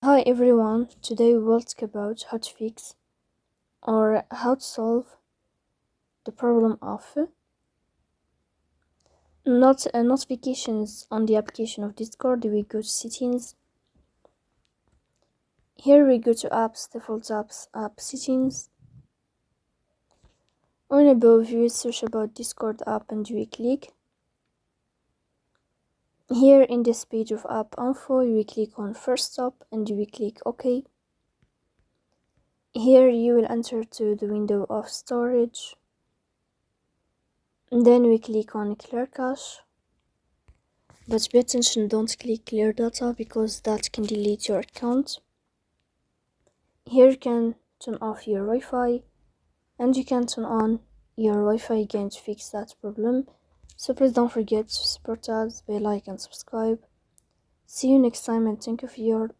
Hi everyone, today we will talk about how to fix or how to solve the problem of notifications on the application of Discord. We go to settings. Here we go to apps, default apps, app settings. On above we search about Discord app and we click. Here in this page of app info we click on first stop and we click OK. Here you will enter to the window of storage. And then we click on clear cache. But pay attention, don't click clear data because that can delete your account. Here you can turn off your Wi-Fi and you can turn on your Wi-Fi again to fix that problem. So please don't forget to support us by like and subscribe. See you next time and thank you for your